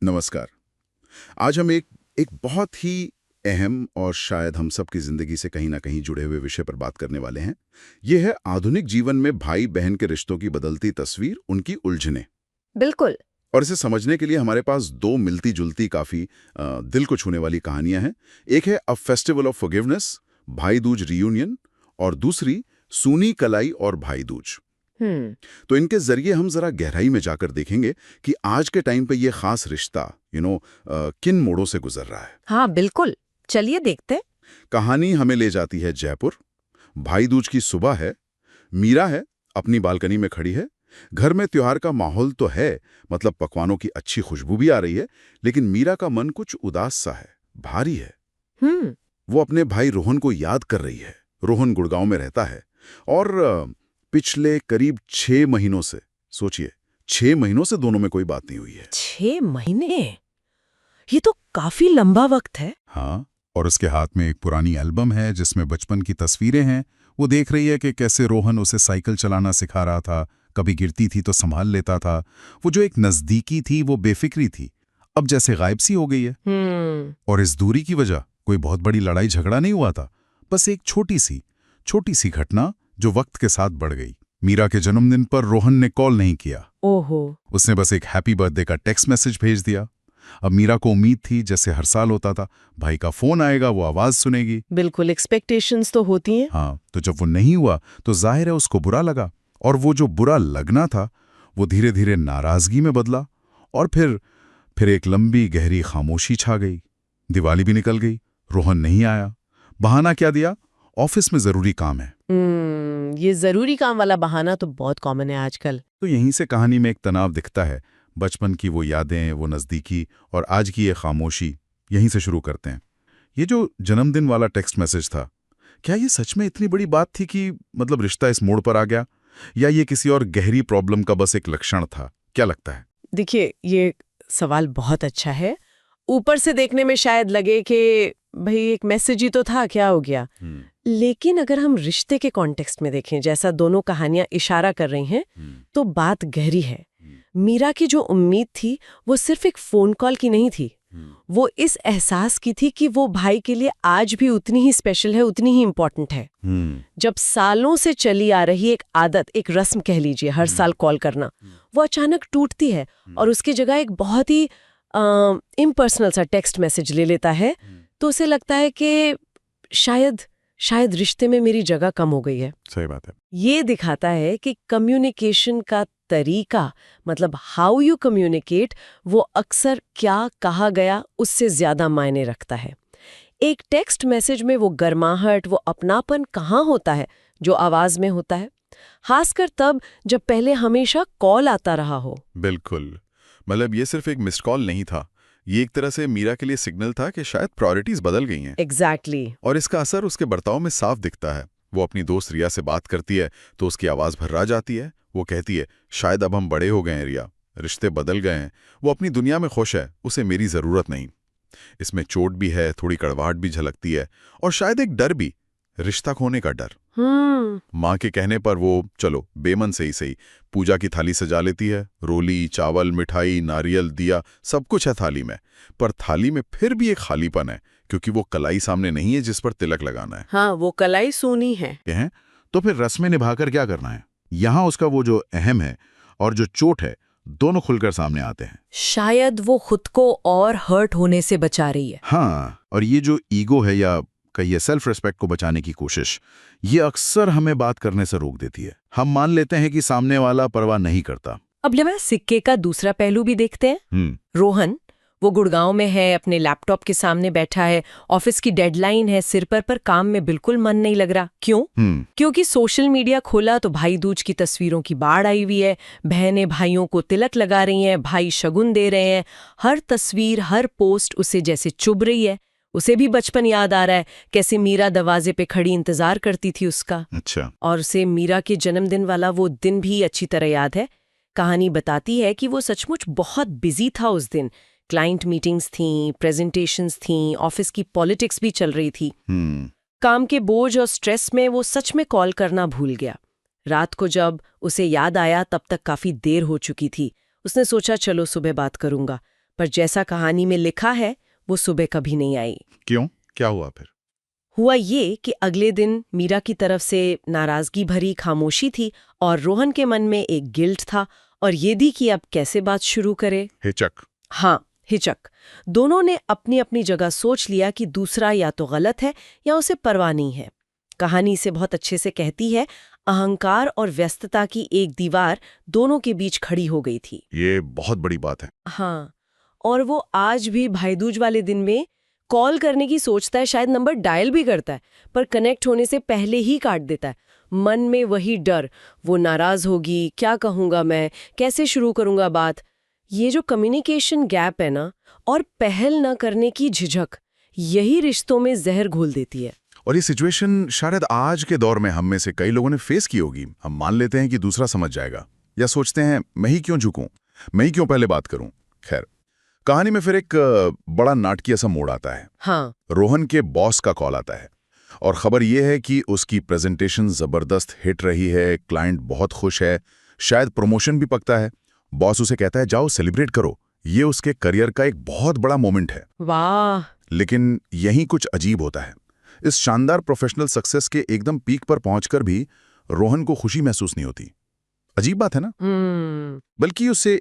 नमस्कार। आज हम एक बहुत ही अहम और शायद हम सब की जिंदगी से कहीं ना कहीं जुड़े हुए विषय पर बात करने वाले हैं। ये है आधुनिक जीवन में भाई बहन के रिश्तों की बदलती तस्वीर, उनकी उलझनें। बिल्कुल। और इसे समझने के लिए हमारे पास दो मिलती जुलती काफी दिल को छूने वाली कहानियां हैं। एक है अ फेस्टिवल ऑफ फॉरगिवनेस, भाई दूज रियूनियन, और दूसरी सूनी कलाई और भाई दूज। हम्म। तो इनके जरिए हम जरा गहराई में जाकर देखेंगे कि आज के टाइम पे ये खास रिश्ता किन मोड़ों से गुजर रहा है। हाँ बिल्कुल, चलिए देखते। कहानी हमें ले जाती है जयपुर। भाई दूज की सुबह है। मीरा है, अपनी बालकनी में खड़ी है। घर में त्योहार का माहौल तो है, मतलब पकवानों की अच्छी खुशबू भी आ रही है, लेकिन मीरा का मन कुछ उदास सा है, भारी है। हम्म। वो अपने भाई रोहन को याद कर रही है। रोहन गुड़गांव में रहता है और पिछले करीब 6 महीनों से, सोचिए, 6 महीनों से दोनों में कोई बात नहीं हुई है। 6 महीने, ये तो काफी लंबा वक्त है। हाँ, और उसके हाथ में एक पुरानी एल्बम है जिसमें बचपन की तस्वीरें हैं। वो देख रही है कि कैसे रोहन उसे साइकिल चलाना सिखा रहा था, कभी गिरती थी तो संभाल लेता था। वो जो एक नजदीकी थी, वो बेफिक्री थी, अब जैसे गायब सी हो गई है। और इस दूरी की वजह कोई बहुत बड़ी लड़ाई झगड़ा नहीं हुआ था, बस एक छोटी सी घटना जो वक्त के साथ बढ़ गई। मीरा के जन्मदिन पर रोहन ने कॉल नहीं किया। ओहो। उसने बस एक हैप्पी बर्थडे का टेक्स्ट मैसेज भेज दिया। अब मीरा को उम्मीद थी, जैसे हर साल होता था, भाई का फोन आएगा, वो आवाज सुनेगी। बिल्कुल, एक्सपेक्टेशंस तो होती हैं। हाँ, तो जब वो नहीं हुआ तो जाहिर है उसको बुरा लगा, और वो जो बुरा लगना था वो धीरे धीरे नाराजगी में बदला। और फिर एक लंबी गहरी खामोशी छा गई। दिवाली भी निकल गई, रोहन नहीं आया। बहाना क्या दिया? ऑफिस में जरूरी काम है। ये जरूरी काम वाला बहाना तो बहुत कॉमन है आजकल। तो यहीं से कहानी में एक तनाव दिखता है। बचपन की वो यादें, वो नज़दीकी, और आज की ये खामोशी, यहीं से शुरू करते हैं। ये जो जन्मदिन वाला टेक्स्ट मैसेज था, क्या ये सच में इतनी बड़ी बात थी कि मतलब रिश्ता इस मोड़ पर आ गया, या ये किसी और गहरी प्रॉब्लम का बस एक लक्षण था? क्या लगता है? देखिए, ये सवाल बहुत अच्छा है। ऊपर से देखने में शायद लगे कि भाई एक मैसेज ही तो था, क्या हो गया। लेकिन अगर हम रिश्ते के कॉन्टेक्स्ट में देखें, जैसा दोनों कहानियां इशारा कर रही हैं, तो बात गहरी है। मीरा की जो उम्मीद थी वो सिर्फ एक फोन कॉल की नहीं थी, वो इस एहसास की थी कि वो भाई के लिए आज भी उतनी ही स्पेशल है, उतनी ही इम्पोर्टेंट है। जब सालों से चली आ रही एक आदत, एक रस्म कह लीजिए, हर साल कॉल करना, वो अचानक टूटती है और उसकी जगह एक बहुत ही इम्पर्सनल सा टेक्स्ट मैसेज ले लेता है, तो उसे लगता है कि शायद रिश्ते में मेरी जगह कम हो गई है। सही बात है। ये दिखाता है कि कम्युनिकेशन का तरीका, मतलब हाउ यू कम्युनिकेट, वो अक्सर क्या कहा गया उससे ज्यादा मायने रखता है। एक टेक्स्ट मैसेज में वो गर्माहट, वो अपनापन कहाँ होता है जो आवाज में होता है, खासकर तब जब पहले हमेशा कॉल आता रहा हो। बिल्कुल, मतलब ये सिर्फ एक मिस्ड कॉल नहीं था, ये एक तरह से मीरा के लिए सिग्नल था कि शायद प्रायोरिटीज बदल गई हैं। एग्जैक्टली। और इसका असर उसके बर्ताव में साफ दिखता है। वो अपनी दोस्त रिया से बात करती है तो उसकी आवाज भर्रा जाती है। वो कहती है, शायद अब हम बड़े हो गए हैं रिया, रिश्ते बदल गए हैं। वो अपनी दुनिया में खुश है, उसे मेरी जरूरत नहीं। इसमें चोट भी है, थोड़ी कड़वाहट भी झलकती है, और शायद एक डर भी, रिश्ता खोने का डर। माँ के कहने पर वो, चलो बेमन से ही सही, पूजा की थाली सजा लेती है। रोली, चावल, मिठाई, नारियल, दिया, सब कुछ है थाली में। पर थाली में फिर भी एक खालीपन है, क्योंकि वो कलाई सामने नहीं है जिस पर तिलक लगाना है। हाँ, वो कलाई सूनी है। तो फिर रस्में निभाकर क्या करना है? यहाँ उसका वो जो अहम है और जो चोट है, दोनों खुलकर सामने आते हैं। शायद वो खुद को और हर्ट होने से बचा रही है। हाँ, और ये जो ईगो है, या कहिए सेल्फ रिस्पेक्ट को बचाने की कोशिश, ये अक्सर हमें बात करने से रोक देती है। हम मान लेते हैं कि सामने वाला परवाह नहीं करता। अब जब मैं सिक्के का दूसरा पहलू भी देखते हैं, रोहन वो गुड़गांव में है, अपने लैपटॉप के सामने बैठा है, ऑफिस की डेडलाइन है सिर पर काम में बिल्कुल मन नहीं लग रहा। क्यों? क्योंकि सोशल मीडिया खोला तो भाई दूज की तस्वीरों की बाढ़ आई हुई है। बहनें भाइयों को तिलक लगा रही हैं, भाई शगुन दे रहे हैं। हर तस्वीर, हर पोस्ट उसे जैसे चुभ रही है। उसे भी बचपन याद आ रहा है, कैसे मीरा दरवाजे पे खड़ी इंतजार करती थी उसका। अच्छा। और उसे मीरा के जन्मदिन वाला वो दिन भी अच्छी तरह याद है। कहानी बताती है कि वो सचमुच बहुत बिजी था उस दिन। क्लाइंट मीटिंग्स थीं, प्रेजेंटेशंस थीं, ऑफिस की पॉलिटिक्स भी चल रही थी। काम के बोझ और स्ट्रेस में वो सच में कॉल करना भूल गया। रात को जब उसे याद आया तब तक काफी देर हो चुकी थी। उसने सोचा चलो सुबह बात करूंगा, पर जैसा कहानी में लिखा है वो सुबह कभी नहीं आई। क्यों? क्या हुआ फिर? हुआ ये कि अगले दिन मीरा की तरफ से नाराजगी भरी खामोशी थी और रोहन के मन में एक गिल्ट था और ये भी कि अब कैसे बात शुरू करे। हिचक। हाँ, हिचक। दोनों ने अपनी अपनी जगह सोच लिया कि दूसरा या तो गलत है या उसे परवाह नहीं है। कहानी इसे बहुत अच्छे से कहती है, अहंकार और व्यस्तता की एक दीवार दोनों के बीच खड़ी हो गई थी। ये बहुत बड़ी बात है। हाँ, और वो आज भी भाईदूज वाले दिन में कॉल करने की सोचता है, शायद नंबर डायल भी करता है, पर कनेक्ट होने से पहले ही काट देता है। मन में वही डर, वो नाराज होगी, क्या कहूँगा मैं, कैसे शुरू करूँगा बात। ये जो कम्युनिकेशन गैप है ना, और पहल न करने की झिझक, यही रिश्तों में जहर घोल देती है। और ये सिचुएशन शायद आज के दौर में हम में से कई लोगों ने फेस की होगी। हम मान लेते हैं कि दूसरा समझ जाएगा, या सोचते हैं मैं ही क्यों झुकूं, मैं ही क्यों पहले बात करूं। खैर, कहानी में फिर एक बड़ा नाटकीय सा मोड़ आता है। हाँ, रोहन के बॉस का कॉल आता है और खबर यह है कि उसकी प्रेजेंटेशन जबरदस्त हिट रही है, क्लाइंट बहुत खुश है, शायद प्रमोशन भी पक्का है। बॉस उसे कहता है जाओ सेलिब्रेट करो, ये उसके करियर का एक बहुत बड़ा मोमेंट है। वाह। लेकिन यहीं कुछ अजीब होता है। इस शानदार प्रोफेशनल सक्सेस के एकदम पीक पर पहुंचकर भी रोहन को खुशी महसूस नहीं होती। अजीब बात है ना? बल्कि उसे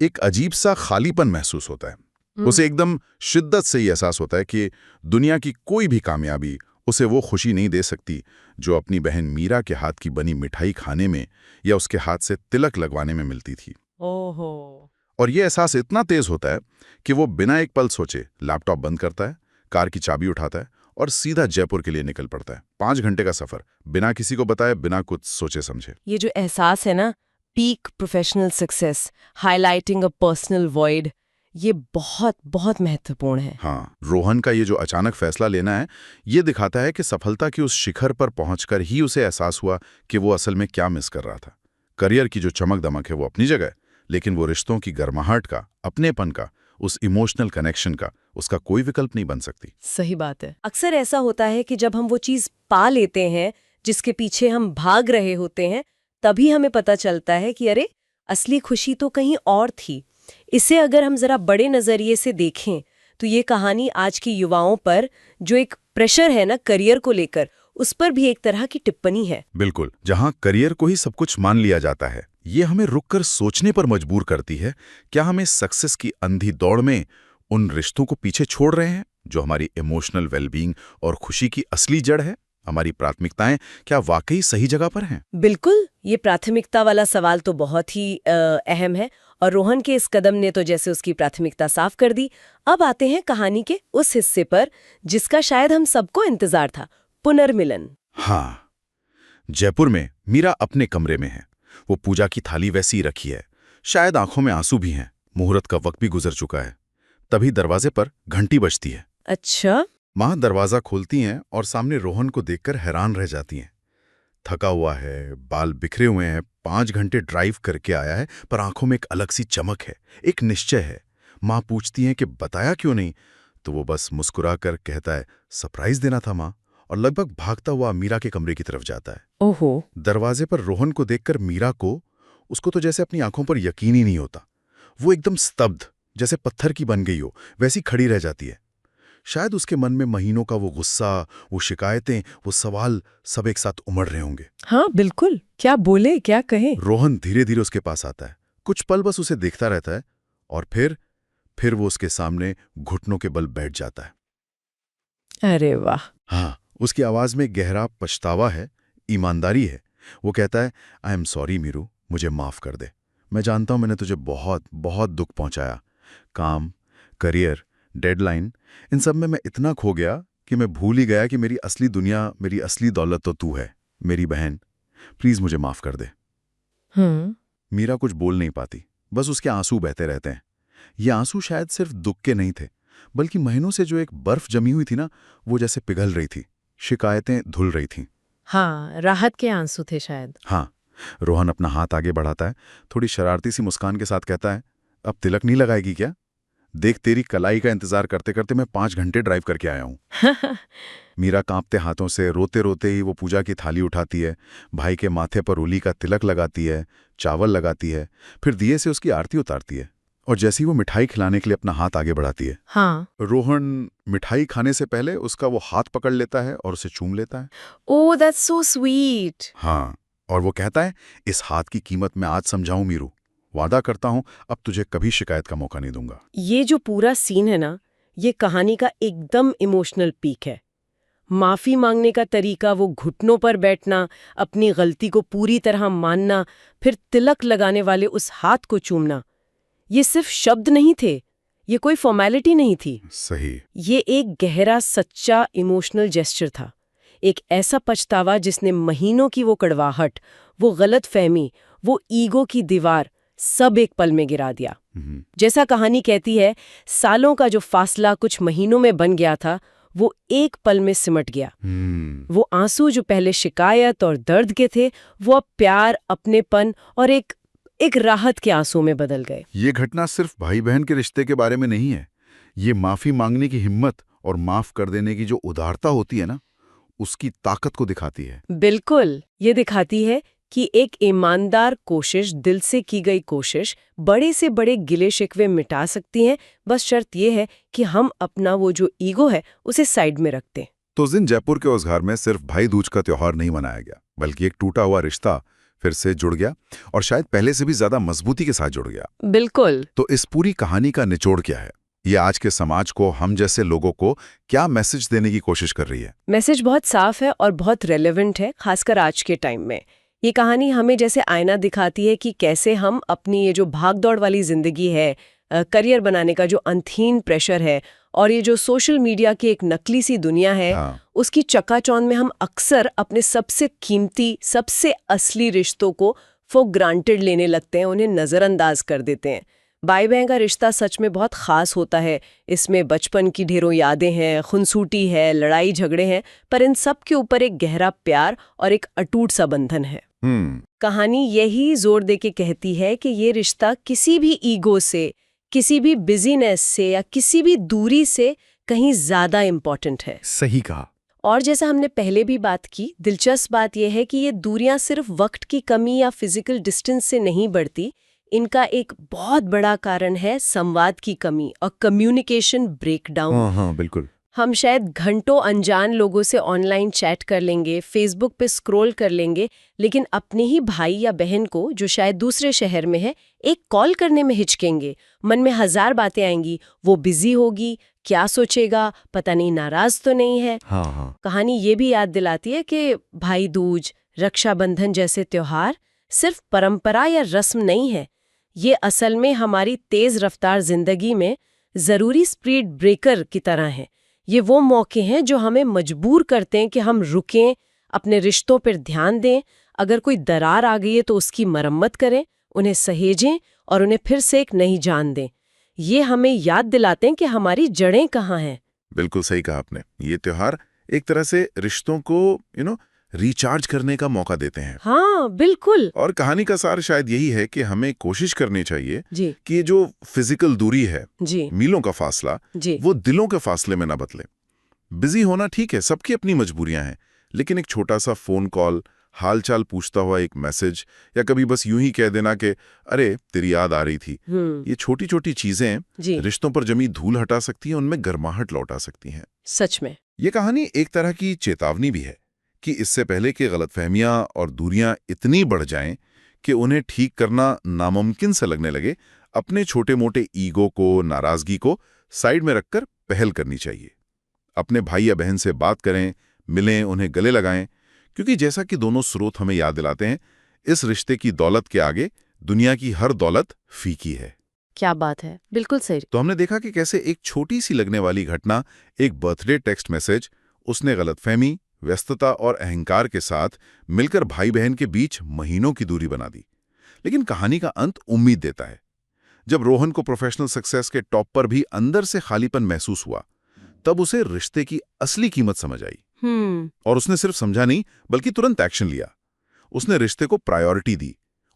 एक अजीब सा खालीपन महसूस होता है। उसे एकदम शिद्दत से ही एहसास होता है कि दुनिया की कोई भी कामयाबी उसे वो खुशी नहीं दे सकती जो अपनी बहन मीरा के हाथ की बनी मिठाई खाने में या उसके हाथ से तिलक लगवाने में मिलती थी। ओहो। और ये एहसास इतना तेज होता है कि वो बिना एक पल सोचे लैपटॉप बंद करता है, कार की चाबी उठाता है और सीधा जयपुर के लिए निकल पड़ता है। 5 घंटे का सफर, बिना किसी को बताए, बिना कुछ सोचे समझे। ये जो एहसास है ना, peak professional success, highlighting a personal void, ये बहुत बहुत महत्वपूर्ण है। हाँ, रोहन का ये जो अचानक फैसला लेना है, ये दिखाता है कि सफलता की उस शिखर पर पहुंचकर ही उसे एहसास हुआ कि वो असल में क्या मिस कर रहा था। करियर की जो चमक दमक है वो अपनी जगह है, लेकिन वो रिश्तों की गर्माहट का, अपनेपन का, उस इमोशनल कनेक्शन का उसका कोई विकल्प नहीं बन सकती। सही बात है। अक्सर ऐसा होता है कि जब हम वो चीज पा लेते हैं जिसके पीछे हम भाग रहे होते हैं, तभी हमें पता चलता है कि अरे, असली खुशी तो कहीं और थी। इसे अगर हम जरा बड़े नजरिए से देखें तो ये कहानी आज की युवाओं पर जो एक प्रेशर है ना करियर को लेकर, उस पर भी एक तरह की टिप्पणी है। बिल्कुल, जहां करियर को ही सब कुछ मान लिया जाता है, ये हमें रुककर सोचने पर मजबूर करती है। क्या हम इस सक्सेस की अंधी दौड़ में उन रिश्तों को पीछे छोड़ रहे हैं जो हमारी इमोशनल वेलबींग और खुशी की असली जड़ है? हमारी प्राथमिकताएं क्या वाकई सही जगह पर हैं? बिल्कुल, ये प्राथमिकता वाला सवाल तो बहुत ही अहम है और रोहन के इस कदम ने तो जैसे उसकी प्राथमिकता साफ कर दी। अब आते हैं कहानी के उस हिस्से पर जिसका शायद हम सबको इंतजार था, पुनर्मिलन। हाँ, जयपुर में मीरा अपने कमरे में है। वो पूजा की थाली वैसी ही रखी है, शायद आंखों में आंसू भी हैं। मुहूर्त का वक्त भी गुजर चुका है। तभी दरवाजे पर घंटी बजती है। अच्छा। माँ दरवाजा खोलती हैं और सामने रोहन को देखकर हैरान रह जाती हैं। थका हुआ है, बाल बिखरे हुए हैं, 5 घंटे ड्राइव करके आया है, पर आंखों में एक अलग सी चमक है, एक निश्चय है। माँ पूछती हैं कि बताया क्यों नहीं, तो वो बस मुस्कुरा कर कहता है सरप्राइज देना था माँ, और लगभग भागता हुआ मीरा के कमरे की तरफ जाता है। ओहो। दरवाजे पर रोहन को देखकर मीरा को, उसको तो जैसे अपनी आंखों पर यकीन ही नहीं होता। वो एकदम स्तब्ध, जैसे पत्थर की बन गई हो वैसी खड़ी रह जाती है। शायद उसके मन में महीनों का वो गुस्सा, वो शिकायतें, वो सवाल सब एक साथ उमड़ रहे होंगे। हाँ बिल्कुल, क्या बोले क्या कहे। रोहन धीरे धीरे उसके पास आता है, कुछ पल बस उसे देखता रहता है और फिर वो उसके सामने घुटनों के बल बैठ जाता है। अरे वाह। हाँ, उसकी आवाज में गहरा पछतावा है, ईमानदारी है। वो कहता है आई एम सॉरी मीरू, मुझे माफ कर दे। मैं जानता हूं मैंने तुझे बहुत बहुत दुख पहुंचाया। काम, करियर, डेडलाइन, इन सब में मैं इतना खो गया कि मैं भूल ही गया कि मेरी असली दुनिया, मेरी असली दौलत तो तू है, मेरी बहन। प्लीज मुझे माफ कर दे। मीरा कुछ बोल नहीं पाती, बस उसके आंसू बहते रहते हैं। ये आंसू शायद सिर्फ दुख के नहीं थे, बल्कि महीनों से जो एक बर्फ जमी हुई थी ना, वो जैसे पिघल रही थी। शिकायतें धुल रही थीं। हाँ, राहत के आंसू थे शायद। हाँ, रोहन अपना हाथ आगे बढ़ाता है, थोड़ी शरारती सी मुस्कान के साथ कहता है अब तिलक नहीं लगाएगी क्या? देख, तेरी कलाई का इंतजार करते करते मैं 5 घंटे ड्राइव करके आया हूं। मीरा कांपते हाथों से रोते रोते ही वो पूजा की थाली उठाती है, भाई के माथे पर उली का तिलक लगाती है, चावल लगाती है, फिर दिए से उसकी आरती उतारती है और जैसे ही वो मिठाई खिलाने के लिए अपना हाथ आगे बढ़ाती है, हाँ। रोहन मिठाई खाने से पहले उसका वो हाथ पकड़ लेता है और उसे चूम लेता है। Oh that's so sweet. हाँ, और वो कहता है, इस हाथ की कीमत मैं आज समझाऊं मीरू, वादा करता हूं अब तुझे कभी शिकायत का मौका नहीं दूंगा। ये जो पूरा सीन है ना, ये कहानी का एकदम इमोशनल पीक है। माफी मांगने का तरीका, वो घुटनों पर बैठना, अपनी गलती को पूरी तरह मानना, फिर तिलक लगाने वाले उस हाथ को चूमना, ये सिर्फ शब्द नहीं थे, ये कोई फॉर्मेलिटी नहीं थी। सही। ये एक गहरा सच्चा इमोशनल जेस्चर था, एक ऐसा पछतावा जिसने महीनों की वो कड़वाहट, वो गलत फहमी, वो ईगो की दीवार सब एक पल में गिरा दिया। जैसा कहानी कहती है, सालों का जो फासला कुछ महीनों में बन गया था, वो एक पल में सिमट गया। वो आंसू जो पहले शिकायत और दर्द के थे, वो अब प्यार, अपनेपन और एक राहत के आंसू में बदल गए। ये घटना सिर्फ भाई बहन के रिश्ते के बारे में नहीं है, ये माफी मांगने की हिम्मत और माफ कर देने की जो उदारता होती है ना, उसकी ताकत को दिखाती है। बिल्कुल, ये दिखाती है कि एक ईमानदार कोशिश, दिल से की गई कोशिश, बड़े से बड़े गिले शिकवे मिटा सकती हैं। बस शर्त ये है कि हम अपना वो जो ईगो है उसे साइड में रखते हैं। तो उस दिन जयपुर के उस घर में सिर्फ भाई दूज का त्योहार नहीं मनाया गया, बल्कि एक टूटा हुआ रिश्ता फिर से जुड़ गया, और शायद पहले से भी ज्यादा मजबूती के साथ जुड़ गया। बिल्कुल। तो इस पूरी कहानी का निचोड़ क्या है? ये आज के समाज को, हम जैसे लोगों को क्या मैसेज देने की कोशिश कर रही है? मैसेज बहुत साफ है और बहुत रेलेवेंट है, खासकर आज के टाइम में। ये कहानी हमें जैसे आईना दिखाती है कि कैसे हम अपनी ये जो भागदौड़ वाली जिंदगी है, करियर बनाने का जो अंतहीन प्रेशर है, और ये जो सोशल मीडिया की एक नकली सी दुनिया है, उसकी चकाचौंध में हम अक्सर अपने सबसे कीमती, सबसे असली रिश्तों को फॉर ग्रांटेड लेने लगते हैं, उन्हें नज़रअंदाज कर देते हैं। भाई बहन का रिश्ता सच में बहुत खास होता है। इसमें बचपन की ढेरों यादें हैं, खुनसूटी है, लड़ाई झगड़े हैं, पर इन सब के ऊपर एक गहरा प्यार और एक अटूट सा बंधन है। कहानी यही जोर दे के कहती है कि ये रिश्ता किसी भी ईगो से, किसी भी बिजीनेस से या किसी भी दूरी से कहीं ज्यादा इम्पोर्टेंट है। सही कहा। और जैसा हमने पहले भी बात की, दिलचस्प बात यह है कि ये दूरियां सिर्फ वक्त की कमी या फिजिकल डिस्टेंस से नहीं बढ़ती, इनका एक बहुत बड़ा कारण है संवाद की कमी और कम्युनिकेशन ब्रेकडाउन। हाँ, बिल्कुल। हम शायद घंटों अनजान लोगों से ऑनलाइन चैट कर लेंगे, फेसबुक पे स्क्रॉल कर लेंगे, लेकिन अपने ही भाई या बहन को जो शायद दूसरे शहर में है, एक कॉल करने में हिचकेंगे। मन में हजार बातें आएंगी, वो बिजी होगी, क्या सोचेगा, पता नहीं नाराज तो नहीं है। हाँ। कहानी ये भी याद दिलाती है कि भाई दूज, रक्षाबंधन जैसे त्योहार सिर्फ परंपरा या रस्म नहीं है, ये असल में हमारी तेज रफ्तार जिंदगी में जरूरी स्पीड ब्रेकर की तरह है। ये वो मौके हैं जो हमें मजबूर करते हैं कि हम रुकें, अपने रिश्तों पर ध्यान दें, अगर कोई दरार आ गई है तो उसकी मरम्मत करें, उन्हें सहेजें और उन्हें फिर से एक नई जान दें। ये हमें याद दिलाते हैं कि हमारी जड़ें कहाँ हैं। बिल्कुल सही कहा आपने। ये त्योहार एक तरह से रिश्तों को रिचार्ज करने का मौका देते हैं। हाँ, बिल्कुल। और कहानी का सार शायद यही है कि हमें कोशिश करनी चाहिए जी। कि ये जो फिजिकल दूरी है, जी। मीलों का फासला, जी। वो दिलों के फासले में ना बदले। बिजी होना ठीक है, सबकी अपनी मजबूरियां हैं, लेकिन एक छोटा सा फोन कॉल, हालचाल पूछता हुआ एक मैसेज, या कभी बस यूं ही कह देना कि अरे तेरी याद आ रही थी, ये छोटी छोटी चीजें रिश्तों पर जमी धूल हटा सकती हैं, उनमें गर्माहट लौटा सकती हैं। सच में ये कहानी एक तरह की चेतावनी भी है कि इससे पहले कि गलतफहमियां और दूरियां इतनी बढ़ जाएं कि उन्हें ठीक करना नामुमकिन से लगने लगे, अपने छोटे मोटे ईगो को, नाराजगी को साइड में रखकर पहल करनी चाहिए। अपने भाई या बहन से बात करें, मिलें, उन्हें गले लगाएं, क्योंकि जैसा कि दोनों स्रोत हमें याद दिलाते हैं, इस रिश्ते की दौलत के आगे दुनिया की हर दौलत फीकी है। क्या बात है, बिल्कुल सही। तो हमने देखा कि कैसे एक छोटी सी लगने वाली घटना, एक बर्थडे टेक्स्ट मैसेज, उसने गलतफहमी, व्यस्तता और अहंकार के साथ मिलकर भाई बहन के बीच महीनों की दूरी बना दी। लेकिन कहानी का अंत उम्मीद देता है। जब रोहन को प्रोफेशनल सक्सेस के टॉप पर भी अंदर से खालीपन महसूस हुआ, तब उसे रिश्ते की असली कीमत समझ आई। और उसने सिर्फ समझा नहीं, बल्कि तुरंत एक्शन लिया। उसने रिश्ते को प्रायोरिटी दी,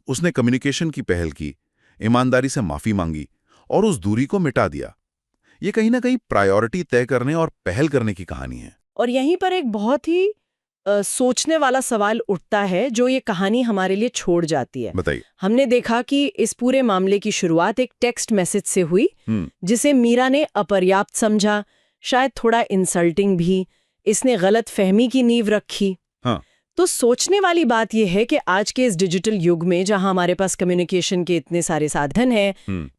उसने कम्युनिकेशन की पहल की, ईमानदारी से माफी मांगी और उस दूरी को मिटा दिया। ये कहीं ना कहीं प्रायोरिटी तय करने और पहल करने की कहानी है। और यहीं पर एक बहुत ही सोचने वाला सवाल उठता है जो ये कहानी हमारे लिए छोड़ जाती है। बताइए। हमने देखा कि इस पूरे मामले की शुरुआत एक टेक्स्ट मैसेज से हुई जिसे मीरा ने अपर्याप्त समझा, शायद थोड़ा इंसल्टिंग भी। इसने गलत फहमी की नींव रखी। हाँ। तो सोचने वाली बात यह है कि आज के इस डिजिटल युग में जहां हमारे पास कम्युनिकेशन के इतने सारे साधन हैं,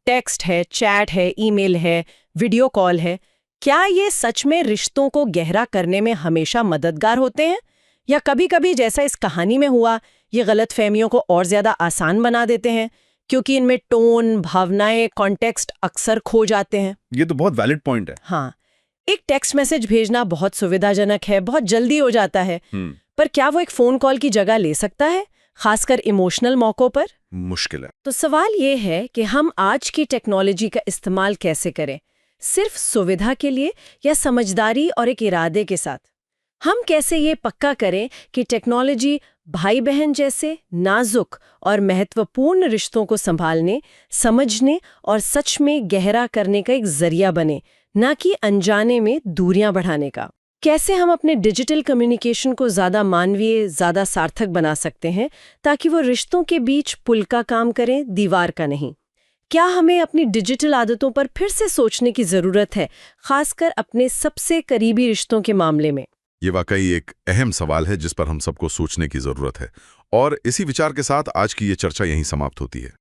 टेक्स्ट है, चैट है, ईमेल है, वीडियो कॉल है, क्या ये सच में रिश्तों को गहरा करने में हमेशा मददगार होते हैं, या कभी-कभी जैसा इस कहानी में हुआ ये गलतफहमियों को और ज्यादा आसान बना देते हैं क्योंकि इनमें टोन, भावनाएं, कॉन्टेक्स्ट अक्सर खो जाते हैं? ये तो बहुत वैलिड पॉइंट है। हाँ, एक टेक्स्ट मैसेज भेजना बहुत सुविधाजनक है, बहुत जल्दी हो जाता है, पर क्या वो एक फोन कॉल की जगह ले सकता है, खासकर इमोशनल मौकों पर? मुश्किल है। तो सवाल ये है कि हम आज की टेक्नोलॉजी का इस्तेमाल कैसे करें, सिर्फ सुविधा के लिए या समझदारी और एक इरादे के साथ? हम कैसे ये पक्का करें कि टेक्नोलॉजी भाई बहन जैसे नाजुक और महत्वपूर्ण रिश्तों को संभालने, समझने और सच में गहरा करने का एक जरिया बने, ना कि अनजाने में दूरियां बढ़ाने का? कैसे हम अपने डिजिटल कम्युनिकेशन को ज़्यादा मानवीय, ज़्यादा सार्थक बना सकते हैं ताकि वो रिश्तों के बीच पुल का काम करें, दीवार का नहीं? क्या हमें अपनी डिजिटल आदतों पर फिर से सोचने की ज़रूरत है, खासकर अपने सबसे करीबी रिश्तों के मामले में? ये वाकई एक अहम सवाल है जिस पर हम सबको सोचने की जरूरत है। और इसी विचार के साथ आज की ये चर्चा यहीं समाप्त होती है।